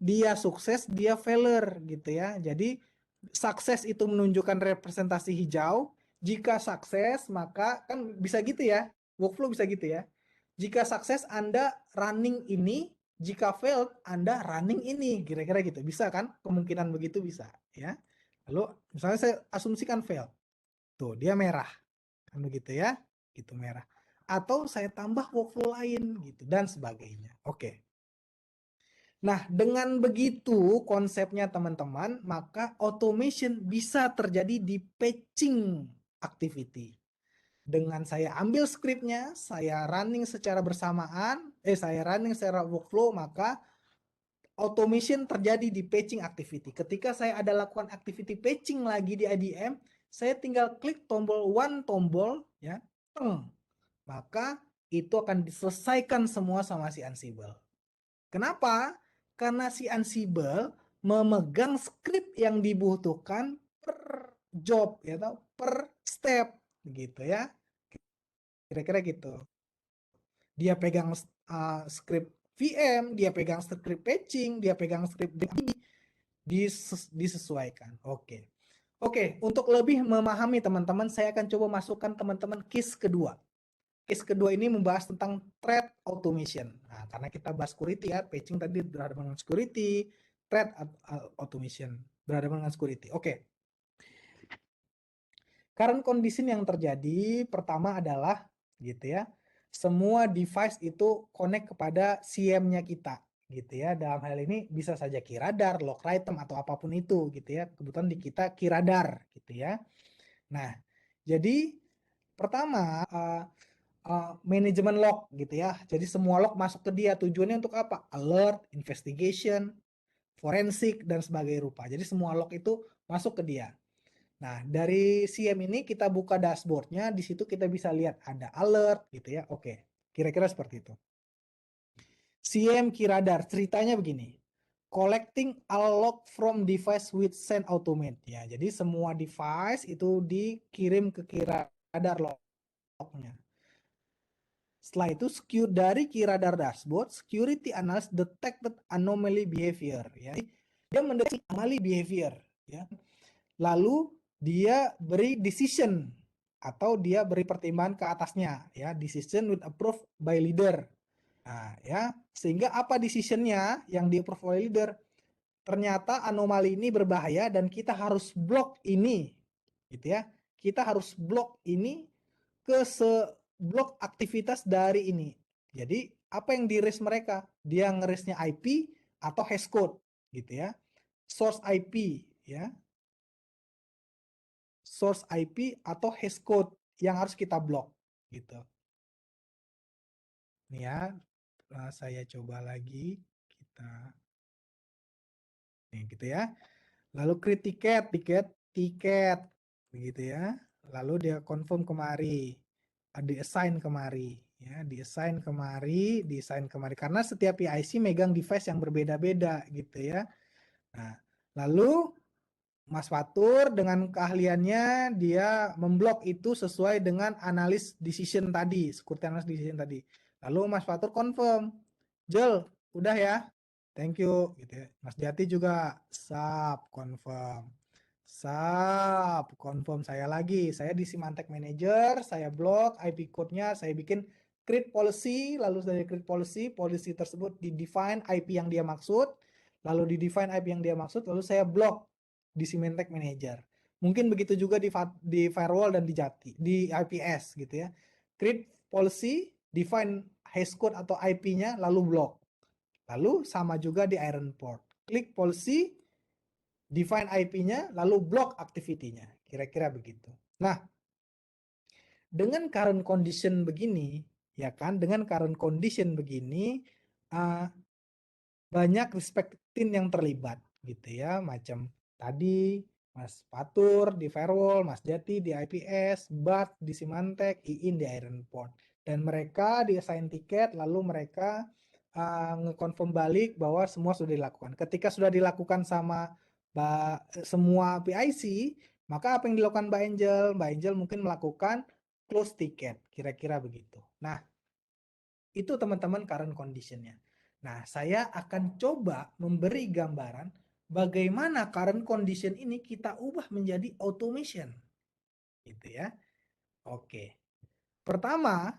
dia sukses, dia failure gitu ya. Jadi sukses itu menunjukkan representasi hijau. Jika sukses, maka kan bisa gitu ya. Workflow bisa gitu ya. Jika sukses Anda running ini, jika failed Anda running ini. Kira-kira gitu. Bisa kan? Kemungkinan begitu bisa ya. Lalu misalnya saya asumsikan fail. Tuh, dia merah. Kan begitu ya. Gitu merah. Atau saya tambah workflow lain gitu dan sebagainya. Oke. Nah, dengan begitu konsepnya teman-teman, maka automation bisa terjadi di patching activity. Dengan saya ambil scriptnya, saya running secara bersamaan, saya running secara workflow, maka automation terjadi di patching activity. Ketika saya ada lakukan activity patching lagi di IDM, saya tinggal klik tombol one tombol, ya, maka itu akan diselesaikan semua sama si Ansible. Kenapa? Karena si Ansible memegang script yang dibutuhkan per job ya, atau per step gitu ya. Kira-kira gitu. Dia pegang script VM, dia pegang script patching, dia pegang script disesuaikan. Oke. Oke, untuk lebih memahami teman-teman, saya akan coba masukkan teman-teman case kedua. Case kedua ini membahas tentang thread automation. Nah, karena kita bahas security ya, patching tadi berhadapan dengan security, thread automation berhadapan dengan security. Oke. Current condition yang terjadi pertama adalah gitu ya. Semua device itu connect kepada CM-nya kita gitu ya. Dalam hal ini bisa saja KeyRadar, LogRhythm atau apapun itu gitu ya. Kebetulan di kita KeyRadar gitu ya. Nah, jadi pertama manajemen log gitu ya. Jadi semua log masuk ke dia. Tujuannya untuk apa? Alert, investigation, forensik dan sebagainya rupa. Jadi semua log itu masuk ke dia. Nah, dari CM ini kita buka dashboardnya, di situ kita bisa lihat ada alert gitu ya. Oke, kira-kira seperti itu. CM KeyRadar, ceritanya begini. Collecting all log from device with send automate ya. Jadi semua device itu dikirim ke KeyRadar lognya. Setelah itu dari KeyRadar dashboard, security analyst detected anomaly behavior ya. Dia mendeteksi anomaly behavior ya. Lalu dia beri decision atau dia beri pertimbangan ke atasnya ya, decision with approved by leader. Nah, ya, sehingga apa decisionnya yang di approve oleh leader? Ternyata anomali ini berbahaya dan kita harus blok ini. Gitu ya. Kita harus blok ini ke blok aktivitas dari ini. Jadi, apa yang di raise mereka? Dia nge-raise-nya IP atau hash code gitu ya. Source IP ya. Source IP atau hash code yang harus kita blok gitu. Nih ya, saya coba lagi kita nih gitu ya. Lalu create tiket begitu ya. Lalu dia confirm kemari, di-assign kemari ya, di-assign kemari karena setiap PIC megang device yang berbeda-beda gitu ya. Nah, lalu Mas Fatur dengan keahliannya dia memblok itu sesuai dengan analis decision tadi, security analysis decision tadi. Lalu Mas Fatur confirm, Jel, udah ya, thank you gitu ya. Mas Jati juga confirm saya lagi. Saya di Symantec Manager, saya blok IP code-nya, saya bikin create policy, lalu dari create policy, policy tersebut di define IP yang dia maksud, lalu di define IP yang dia maksud, lalu saya blok di Symantec Manager. Mungkin begitu juga di firewall dan di Jati, di IPS gitu ya. Create policy, define hashcode atau IP-nya, lalu block. Lalu sama juga di Ironport. Klik policy, define IP-nya, lalu block activity-nya. Kira-kira begitu. Nah, dengan current condition begini, ya kan, dengan current condition begini, banyak respectin yang terlibat gitu ya, macam tadi Mas Fatur di firewall, Mas Jati di IPS, Bart di Symantec, Iin di Ironport, dan mereka di assign tiket lalu mereka ngekonfirm balik bahwa semua sudah dilakukan. Ketika sudah dilakukan sama semua PIC, Maka apa yang dilakukan Mbak Angel? Mbak Angel mungkin melakukan close ticket, kira-kira begitu. Nah, itu teman-teman current condition-nya. Nah, saya akan coba memberi gambaran bagaimana current condition ini kita ubah menjadi automation. Gitu ya. Oke. Pertama,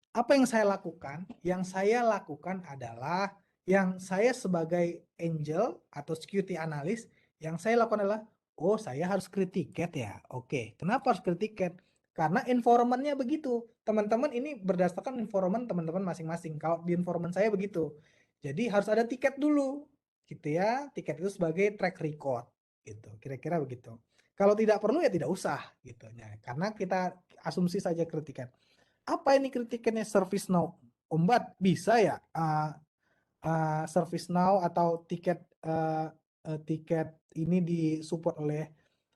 apa yang saya lakukan? Yang saya lakukan adalah yang saya sebagai angel atau security analyst, yang saya lakukan adalah, oh saya harus create ticket ya. Oke, kenapa harus create ticket? Karena environment-nya begitu. Teman-teman ini berdasarkan environment teman-teman masing-masing. Kalau di environment saya begitu. Jadi harus ada tiket dulu. Gitu ya. Tiket itu sebagai track record. Gitu. Kira-kira begitu. Kalau tidak perlu ya tidak usah gitu. Ya, karena kita asumsi saja create ticket. Apa ini kritikannya ServiceNow? Ombat bisa ya ServiceNow atau tiket ini disupport oleh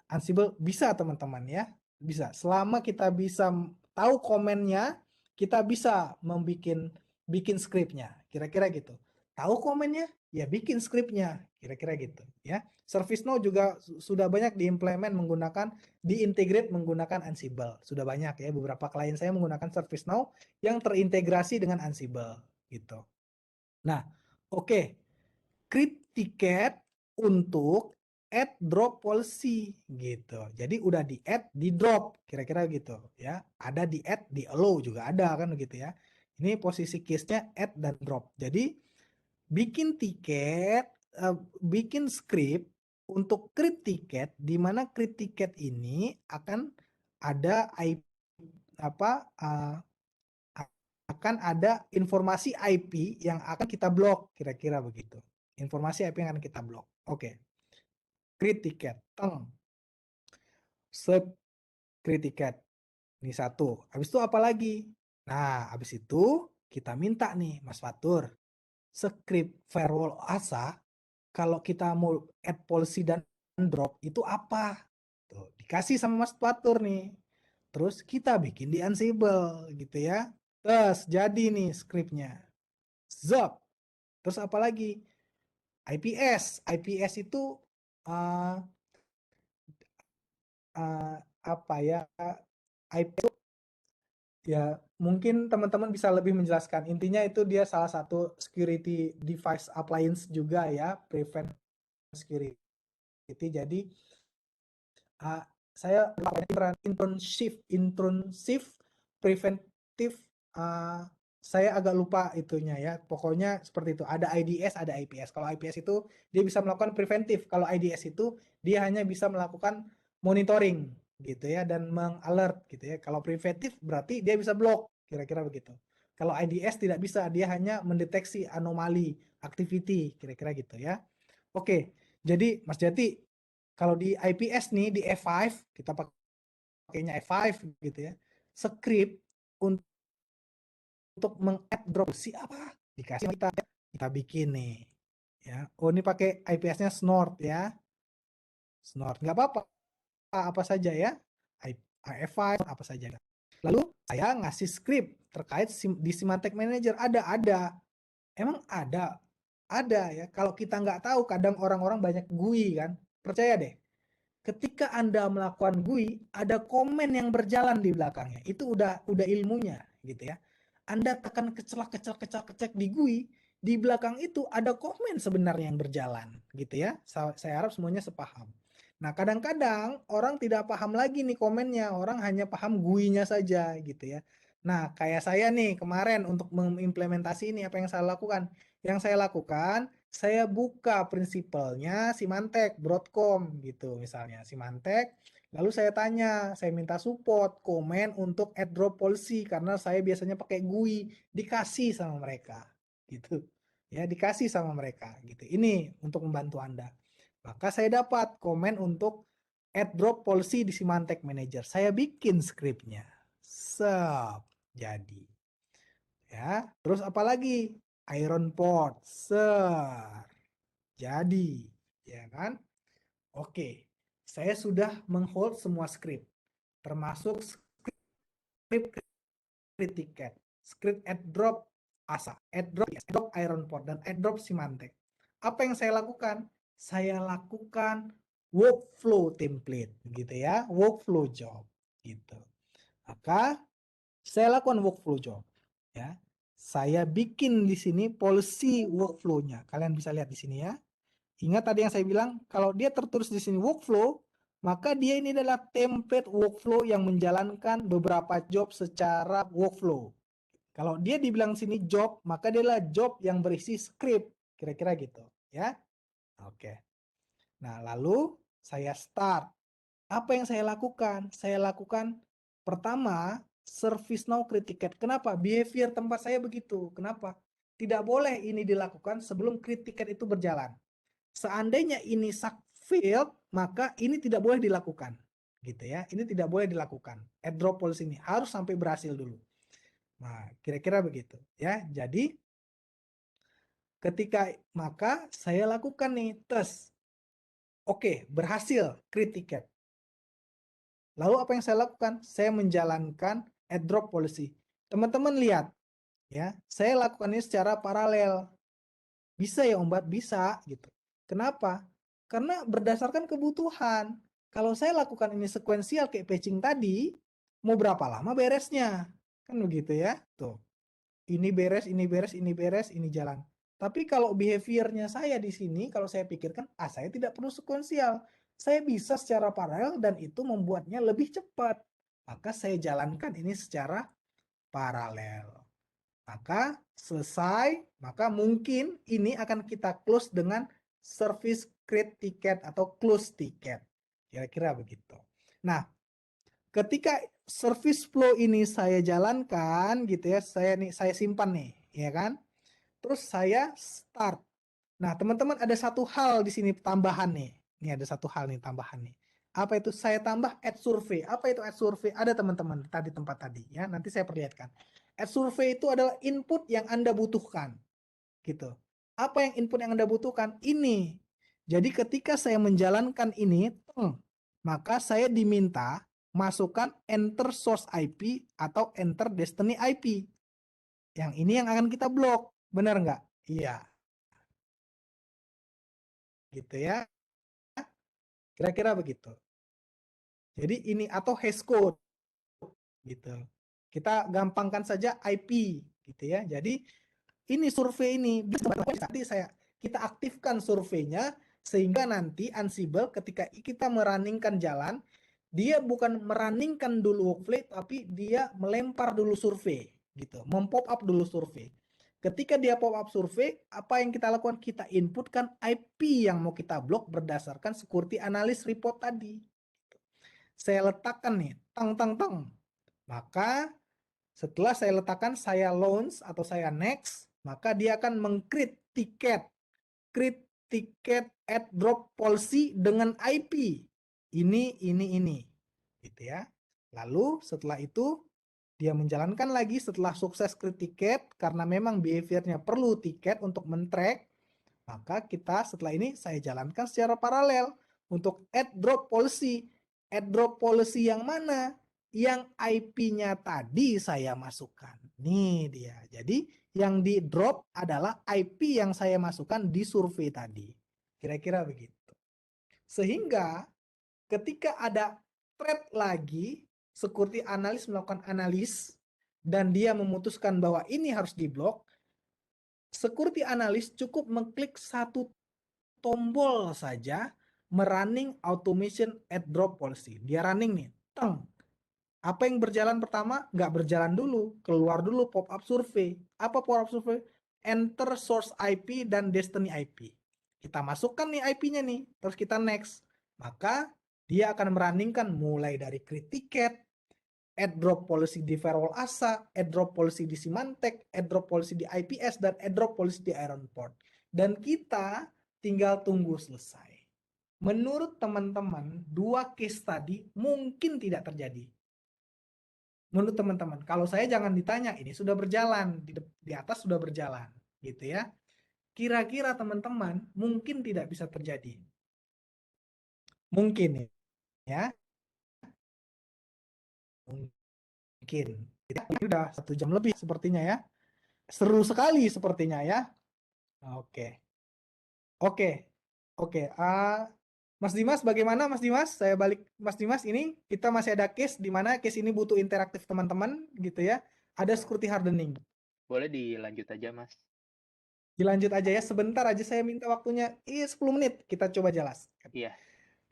Ansible? Bisa teman-teman ya, bisa. Selama kita bisa tahu komennya, kita bisa bikin skripnya, kira-kira gitu. Tahu komennya, ya bikin skripnya, kira-kira gitu ya. ServiceNow juga sudah banyak diimplement diintegrate menggunakan Ansible. Sudah banyak ya, beberapa klien saya menggunakan ServiceNow yang terintegrasi dengan Ansible gitu. Nah, oke. Create ticket untuk add drop policy gitu. Jadi udah di add, di drop, kira-kira gitu ya. Ada di add, di allow juga ada kan gitu ya. Ini posisi case-nya add dan drop. Jadi bikin tiket, bikin script untuk create ticket, di mana create ticket ini akan ada apa akan ada informasi IP yang akan kita blok, kira-kira begitu. Informasi IP yang akan kita blok. Oke. Create ticket. Teng. Set create ticket. Ini satu. Habis itu apa lagi? Nah, habis itu kita minta nih Mas Fatur, script firewall ASA kalau kita mau add policy dan drop itu apa? Tuh, dikasih sama Mas Fatur nih. Terus kita bikin di Ansible gitu ya. Terus jadi nih scriptnya. Zap. Terus apa lagi? IPS. IPS itu uh, apa ya? IPS ya mungkin teman-teman bisa lebih menjelaskan. Intinya itu dia salah satu security device appliance juga ya, prevent security. Jadi saya intrusive preventif, saya agak lupa itunya ya. Pokoknya seperti itu. Ada IDS, ada IPS. Kalau IPS itu dia bisa melakukan preventif. Kalau IDS itu dia hanya bisa melakukan monitoring gitu ya dan mengalert gitu ya. Kalau preventif berarti dia bisa blok, kira-kira begitu. Kalau IDS tidak bisa, dia hanya mendeteksi anomali, activity, kira-kira gitu ya. Oke, jadi Mas Jati, kalau di IPS nih di F5 kita pakainya F5 gitu ya. Script untuk meng-add drop siapa? Dikasih kita bikin nih. Ya. Oh, ini pakai IPS-nya Snort ya. Snort. Nggak apa-apa, apa saja ya. F5 apa saja. Lalu saya ngasih script terkait di Symantec Manager ada. Emang ada ya. Kalau kita nggak tahu, kadang orang-orang banyak GUI kan. Percaya deh, ketika Anda melakukan GUI, ada komen yang berjalan di belakangnya. Itu udah ilmunya gitu ya. Anda tekan kecek di GUI, di belakang itu ada komen sebenarnya yang berjalan gitu ya. Saya harap semuanya sepaham. Nah, kadang-kadang orang tidak paham lagi nih komennya, orang hanya paham GUI-nya saja gitu ya. Nah, kayak saya nih kemarin untuk mengimplementasi ini apa yang saya lakukan? Yang saya lakukan, saya buka prinsipalnya Symantec, Broadcom gitu misalnya, Symantec. Lalu saya tanya, saya minta support komen untuk add drop policy karena saya biasanya pakai GUI, dikasih sama mereka gitu. Ya, dikasih sama mereka gitu. Ini untuk membantu Anda. Maka saya dapat komen untuk add drop policy di Symantec Manager. Saya bikin skripnya. Sep, jadi. Ya, terus apa lagi? Iron Port. Ser. Jadi, ya kan? Oke. Saya sudah menghold semua skrip, termasuk skrip tiket, script add drop ASA, add drop Iron Port, dan add drop Symantec. Apa yang saya lakukan? Saya lakukan workflow template gitu ya, workflow job gitu. Maka saya lakukan workflow job ya. Saya bikin di sini policy workflow-nya. Kalian bisa lihat di sini ya. Ingat tadi yang saya bilang, kalau dia tertulis di sini workflow, maka dia ini adalah template workflow yang menjalankan beberapa job secara workflow. Kalau dia dibilang sini job, maka dia adalah job yang berisi script, kira-kira gitu ya. Oke. Nah, lalu saya start. Apa yang saya lakukan? Saya lakukan pertama, service now create ticket. Kenapa? Behavior tempat saya begitu. Kenapa? Tidak boleh ini dilakukan sebelum create ticket itu berjalan. Seandainya ini failed, maka ini tidak boleh dilakukan. Gitu ya. Ini tidak boleh dilakukan. Add drop policy ini harus sampai berhasil dulu. Nah, kira-kira begitu ya. Jadi ketika maka saya lakukan nih tes. Oke, berhasil create ticket. Lalu apa yang saya lakukan? Saya menjalankan add drop policy. Teman-teman lihat ya, saya lakukan ini secara paralel. Bisa ya Om Bat? Bisa gitu. Kenapa? Karena berdasarkan kebutuhan. Kalau saya lakukan ini sekuensial kayak patching tadi, mau berapa lama beresnya? Kan begitu ya. Tuh. Ini beres, ini beres, ini beres, ini jalan. Tapi kalau behaviornya saya di sini, kalau saya pikirkan, saya tidak perlu sekuensial. Saya bisa secara paralel dan itu membuatnya lebih cepat. Maka saya jalankan ini secara paralel. Maka selesai, maka mungkin ini akan kita close dengan service create ticket atau close ticket. Kira-kira begitu. Nah, ketika service flow ini saya jalankan gitu ya, saya simpan nih, ya kan? Terus saya start. Nah, teman-teman ada satu hal di sini tambahan nih. Ini ada satu hal nih tambahan nih. Apa itu? Saya tambah add survey. Apa itu add survey? Ada teman-teman tadi tempat tadi ya. Nanti saya perlihatkan. Add survey itu adalah input yang Anda butuhkan. Gitu. Apa yang input yang Anda butuhkan? Ini. Jadi ketika saya menjalankan ini, maka saya diminta masukkan enter source IP atau enter destiny IP. Yang ini yang akan kita blok. Benar nggak? Iya. Gitu ya. Kira-kira begitu. Jadi ini atau hash code gitu. Kita gampangkan saja IP gitu ya. Jadi ini survei ini bisa nanti kita aktifkan surveinya sehingga nanti Ansible ketika kita merunningkan jalan, dia bukan merunningkan dulu workflow tapi dia melempar dulu survei gitu, mempop up dulu survei. Ketika dia pop up survei, apa yang kita lakukan? Kita inputkan IP yang mau kita blok berdasarkan security analyst report tadi. Saya letakkan nih, tang. Maka setelah saya letakkan, saya launch atau saya next, maka dia akan meng-create create ticket add drop policy dengan IP. Ini. Gitu ya. Lalu setelah itu dia menjalankan lagi setelah sukses create ticket karena memang behaviornya perlu tiket untuk men-track, maka kita setelah ini saya jalankan secara paralel untuk add drop policy. Add drop policy yang mana? Yang IP-nya tadi saya masukkan. Nih dia. Jadi yang di drop adalah IP yang saya masukkan di survei tadi. Kira-kira begitu. Sehingga ketika ada threat lagi, security analyst melakukan analis dan dia memutuskan bahwa ini harus diblok, security analyst cukup mengklik satu tombol saja merunning automation add drop policy. Dia running nih, teng. Apa yang berjalan pertama? Nggak berjalan dulu, keluar dulu pop-up survei. Apa pop-up survei? Enter source IP dan destiny IP. Kita masukkan nih IP-nya nih, terus kita next. Maka dia akan merunningkan mulai dari create ticket, add drop policy di firewall ASA, add drop policy di Symantec, add drop policy di IPS, dan add drop policy di Ironport. Dan kita tinggal tunggu selesai. Menurut teman-teman, dua case tadi mungkin tidak terjadi. Menurut teman-teman, kalau saya jangan ditanya, ini sudah berjalan, di atas sudah berjalan, gitu ya. Kira-kira teman-teman mungkin tidak bisa terjadi. Mungkin ya. Mungkin. Ini udah 1 jam lebih sepertinya ya. Seru sekali sepertinya ya. Oke. Oke. Oke. Mas Dimas, bagaimana Mas Dimas? Saya balik Mas Dimas, ini kita masih ada case di mana case ini butuh interaktif teman-teman gitu ya. Ada security hardening. Boleh dilanjut aja, Mas. Dilanjut aja ya, sebentar aja saya minta waktunya. Iya, 10 menit kita coba jelaskan. Iya,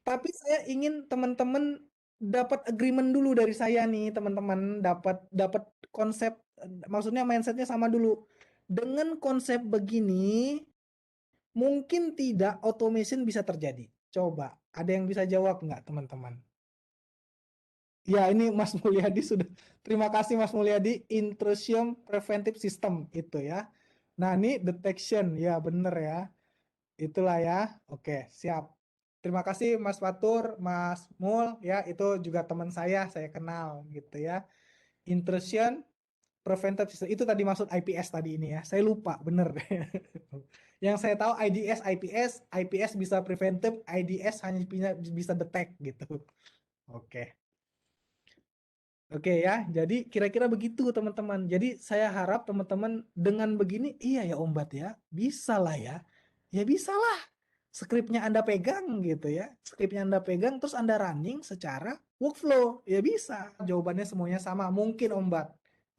Tapi saya ingin teman-teman dapat agreement dulu dari saya nih, teman-teman, dapat dapat konsep, maksudnya mindsetnya sama dulu. Dengan konsep begini, mungkin tidak automation bisa terjadi. Coba, ada yang bisa jawab nggak, teman-teman? Ya, ini Mas Mulyadi sudah. Terima kasih Mas Mulyadi. Intrusion Preventive System itu ya. Nah, ini detection. Ya, bener ya. Itulah ya. Oke, siap. Terima kasih Mas Fatur, Mas Mul ya. Itu juga teman saya kenal gitu ya. Intrusion Preventive System. Itu tadi maksud IPS tadi ini ya. Saya lupa, bener. Yang saya tahu IDS, IPS, IPS bisa preventive, IDS hanya bisa detect gitu. Oke. Oke ya, jadi kira-kira begitu teman-teman. Jadi saya harap teman-teman dengan begini, iya ya Om Bat ya, bisa lah ya. Ya bisa lah. Skripnya Anda pegang gitu ya. Skripnya Anda pegang terus Anda running secara workflow. Ya bisa. Jawabannya semuanya sama. Mungkin Om Bat.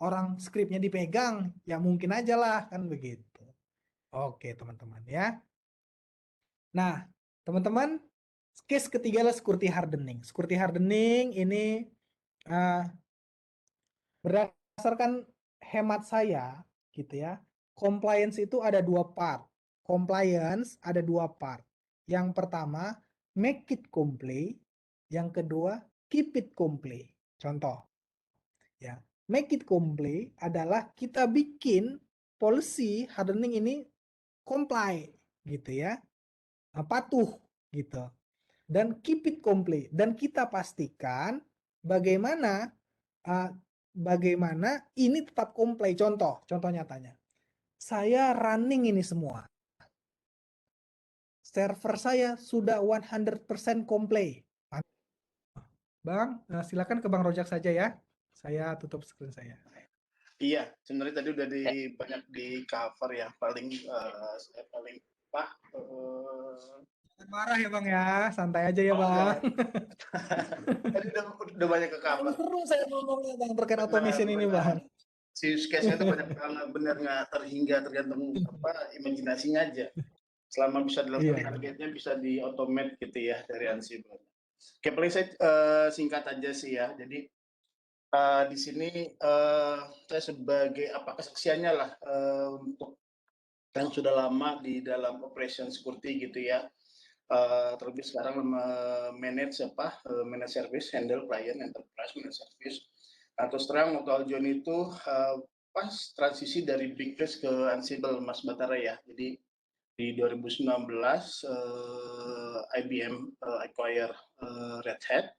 Orang skripnya dipegang, ya mungkin aja lah kan begitu. Oke teman-teman ya. Nah, teman-teman, case ketiga adalah security hardening. Security hardening ini eh, berdasarkan hemat saya gitu ya, compliance itu ada dua part. Compliance ada dua part. Yang pertama, make it comply. Yang kedua, keep it comply. Contoh ya, make it comply adalah kita bikin policy hardening ini comply gitu ya, patuh gitu. Dan keep it comply, dan kita pastikan bagaimana uh, bagaimana ini tetap comply. Contoh nyatanya. Saya running ini semua. Server saya sudah 100% comply. Bang, silakan ke Bang Rojak saja ya. Saya tutup screen saya. Iya, sebenarnya tadi udah Ya, banyak di cover ya. Saya paling apa? Jangan marah ya Bang ya, santai aja ya Oh Bang. enggak, tadi udah banyak ke Terlalu cover. seru saya ngomongnya Bang terkait Benar, automation ini benar. Bang. Si use case-nya tuh banyak banget, bener nggak terhingga tergantung apa imajinasinya aja. Selama bisa Iya dilakukan benar. targetnya bisa di automate gitu ya dari Ansible. Oke, paling saya singkat aja sih ya. Jadi di sini saya sebagai apa kesaksiannya lah untuk yang sudah lama di dalam operation security gitu ya. Terlebih sekarang manage manage service, handle client enterprise manage service. Nah, terus terang waktu Aljon itu pas transisi dari Big Fish ke Ansible Mas Batara ya. Jadi di 2019 IBM acquire Red Hat.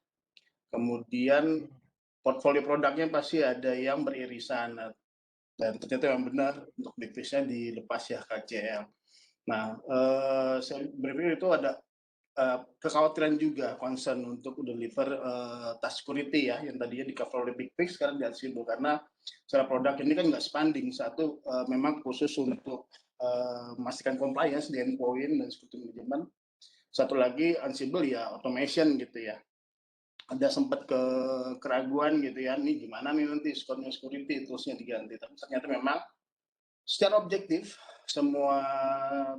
Kemudian portfolio produknya pasti ada yang beririsan, dan ternyata yang benar untuk Big Fish-nya dilepas ya KCL. Nah, saya berpikir itu ada kekhawatiran juga, concern untuk deliver task security ya, yang tadinya di cover oleh Big Fish sekarang di Ansible, karena secara produk ini kan nggak sebanding. Satu, memang khusus untuk memastikan compliance di endpoint dan security management. Satu lagi Ansible ya automation gitu ya. Ada sempat keraguan gitu ya, ini gimana nih nanti score security terusnya diganti. Tapi ternyata memang secara objektif semua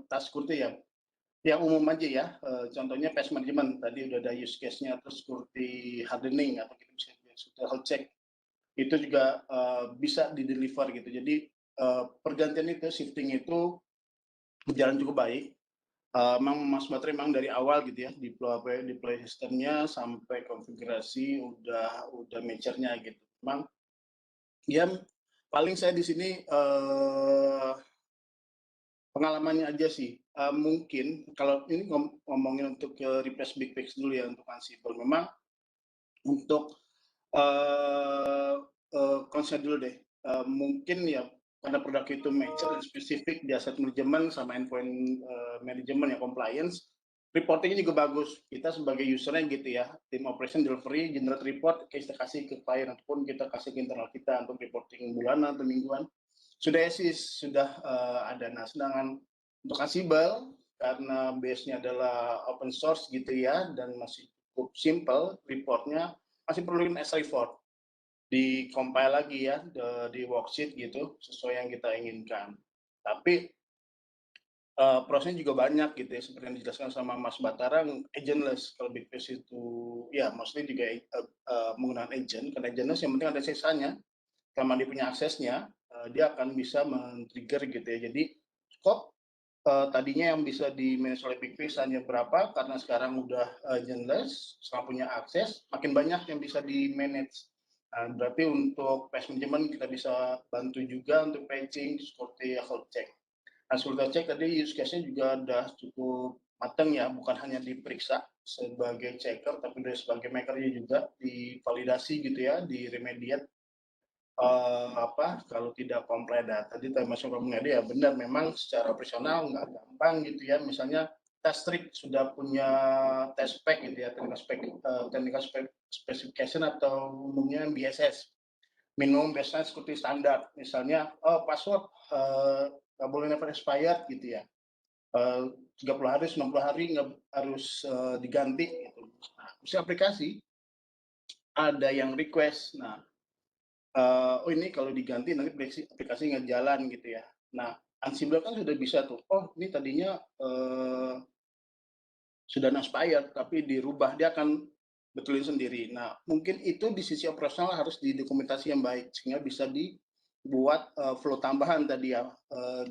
task security ya yang umum aja ya, contohnya patch management tadi udah ada use case-nya, terus security hardening atau kita bisa security health check itu juga bisa di deliver gitu. Jadi pergantian itu, shifting itu berjalan cukup baik. Memang Mas Batri memang dari awal gitu ya deploy sistemnya sampai konfigurasi udah mature-nya gitu. Memang ya paling saya di sini pengalamannya aja sih. Mungkin kalau ini ngomongin untuk replace Big Fix dulu ya untuk Ansible. Memang untuk konsep dulu deh. Mungkin ya karena produk itu mature dan spesifik di asset management sama endpoint management yang compliance, reportingnya juga bagus. Kita sebagai usernya gitu ya, tim operation delivery generate report, kita kasih ke klien ataupun kita kasih ke internal kita untuk reporting bulanan atau mingguan. Sudah ada. Nah, sedangkan untuk Ansible karena base-nya adalah open source gitu ya, dan masih cukup simple, reportnya masih perluin S report. Di-compile lagi ya, di worksheet gitu, sesuai yang kita inginkan. Tapi prosesnya juga banyak gitu ya, seperti yang dijelaskan sama Mas Batarang, agentless. Kalau BigQuery itu ya mostly juga menggunakan agent, karena agentless yang penting ada sisanya. Selama dia punya aksesnya, dia akan bisa men-trigger gitu ya. Jadi scope tadinya yang bisa di-manage oleh BigQuery hanya berapa, karena sekarang udah agentless, setelah punya akses, makin banyak yang bisa di-manage. Nah, berarti untuk patch management kita bisa bantu juga untuk patching seperti health check. Nah, sudah cek tadi use case-nya juga udah cukup matang ya, bukan hanya diperiksa sebagai checker, tapi juga sebagai maker-nya juga divalidasi gitu ya, di remediate kalau tidak comply data. Tadi Mas ngomong ya benar, memang secara operasional nggak gampang gitu ya. Misalnya test rig sudah punya test spec gitu ya, technical specification atau umumnya BSS, minimum baseline security standar. Misalnya password nggak boleh never expired gitu ya, 30 hari 90 hari nggak harus diganti gitu. Nah, usia aplikasi ada yang request, nah ini kalau diganti nanti aplikasi nggak jalan gitu ya. Nah, Ansible kan sudah bisa tuh, oh ini tadinya sudah expired tapi dirubah, dia akan betulin sendiri. Nah, mungkin itu di sisi operasional harus didokumentasi yang baik sehingga bisa dibuat flow tambahan tadi ya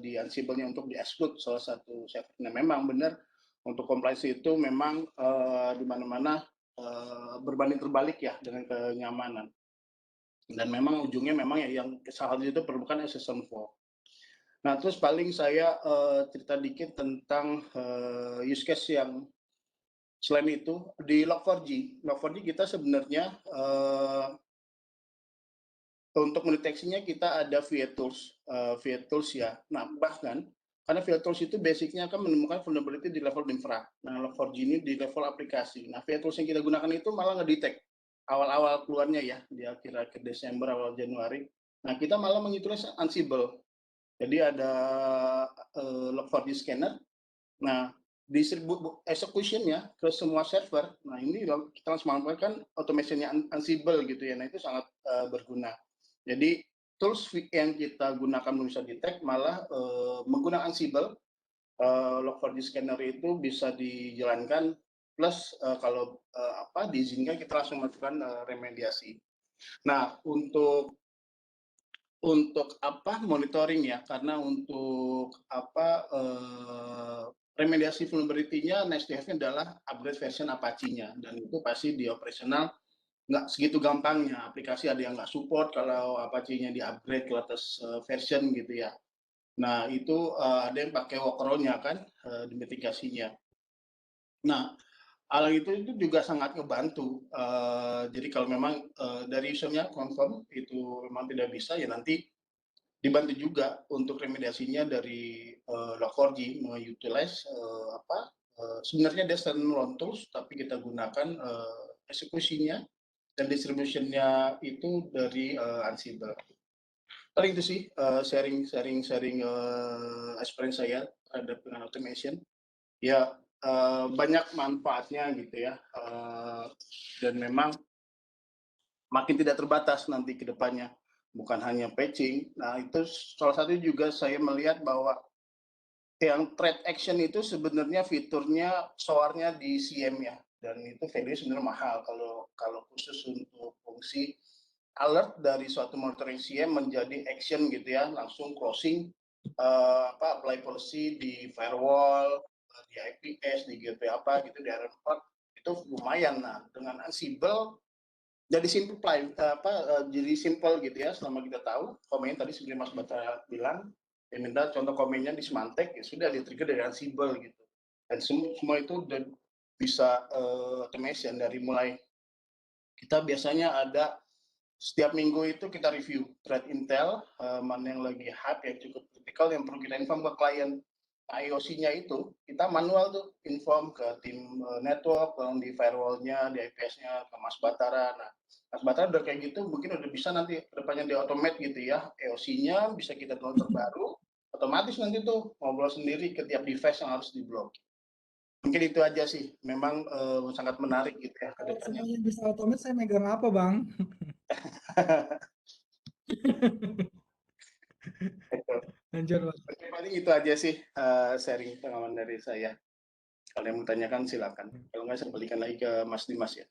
di Ansible-nya untuk di-exclude salah satu server. Nah, memang benar untuk compliance itu memang di mana-mana berbanding terbalik ya dengan kenyamanan. Dan memang ujungnya memang ya yang salah satu itu perlukan SSL form. Nah, terus paling saya cerita dikit tentang use case yang selain itu di Log4j. Log4j kita sebenarnya untuk mendeteksinya kita ada VA Tools ya. Nah, bahkan karena VA Tools itu basicnya akan menemukan vulnerability di level infra. Nah, Log4j ini di level aplikasi. Nah, VA Tools yang kita gunakan itu malah ngedetect awal-awal keluarnya ya, di akhir-akhir Desember, awal Januari. Nah, kita malah mengitulis Ansible. Jadi ada Log4j scanner. Nah, distribute execution-nya ke semua server. Nah, ini kita langsung melakukan automation-nya Ansible gitu ya. Nah, itu sangat berguna. Jadi tools yang kita gunakan bisa detect malah menggunakan Ansible, Log4j scanner itu bisa dijalankan plus kalau diizinkan kita langsung melakukan remediasi. Nah, untuk monitoring ya, karena untuk remediasi vulnerability-nya nice to have-nya adalah upgrade version Apache-nya, dan itu pasti di operasional nggak segitu gampangnya. Aplikasi ada yang nggak support kalau Apache-nya di-upgrade ke atas version gitu ya. Nah, itu ada yang pakai workaround-nya kan, di mitigasinya. Nah, hal itu juga sangat ngebantu. Jadi kalau memang dari usernya confirm itu memang tidak bisa, ya nanti dibantu juga untuk remediasinya dari Log4j mengutilize sebenarnya dia standalone tools, tapi kita gunakan eksekusinya dan distributionnya itu dari Ansible. Paling itu sih sharing experience saya terhadap dengan automation. Ya banyak manfaatnya gitu ya, dan memang makin tidak terbatas nanti ke depannya, bukan hanya patching. Nah, itu salah satu juga saya melihat bahwa yang threat action itu sebenarnya fiturnya SOAR-nya di CM ya, dan itu value sebenarnya mahal kalau khusus untuk fungsi alert dari suatu monitoring CM menjadi action gitu ya, langsung closing apply policy di firewall, di IPS, di gateway gitu di RF4 itu lumayan. Nah, dengan Ansible jadi jadi simple gitu ya, selama kita tahu komen tadi seperti Mas Bata bilang, ya minta contoh komennya di Symantec, ya sudah di-trigger dari Ansible gitu. Dan semua itu udah bisa automation dari mulai kita biasanya ada setiap minggu itu kita review threat intel, mana yang lagi hype yang cukup kritikal yang perlu kita inform ke klien. IOC-nya itu kita manual tuh inform ke tim network, di firewall-nya, di IPS-nya, ke Mas Batara. Nah, Mas Batara udah kayak gitu, mungkin udah bisa nanti kedepannya di automate gitu ya. IOC-nya bisa kita download terbaru, otomatis nanti tuh ngobrol sendiri ke tiap device yang harus diblok. Mungkin itu aja sih, memang sangat menarik gitu ya ke Kalau depannya. semuanya bisa otomatis, saya megang apa, Bang? Lanjut, Bang. Oke, paling itu aja sih sharing pengalaman dari saya. Kalau yang mau tanyakan silakan. Kalau nggak saya balikan lagi ke Mas Dimas ya.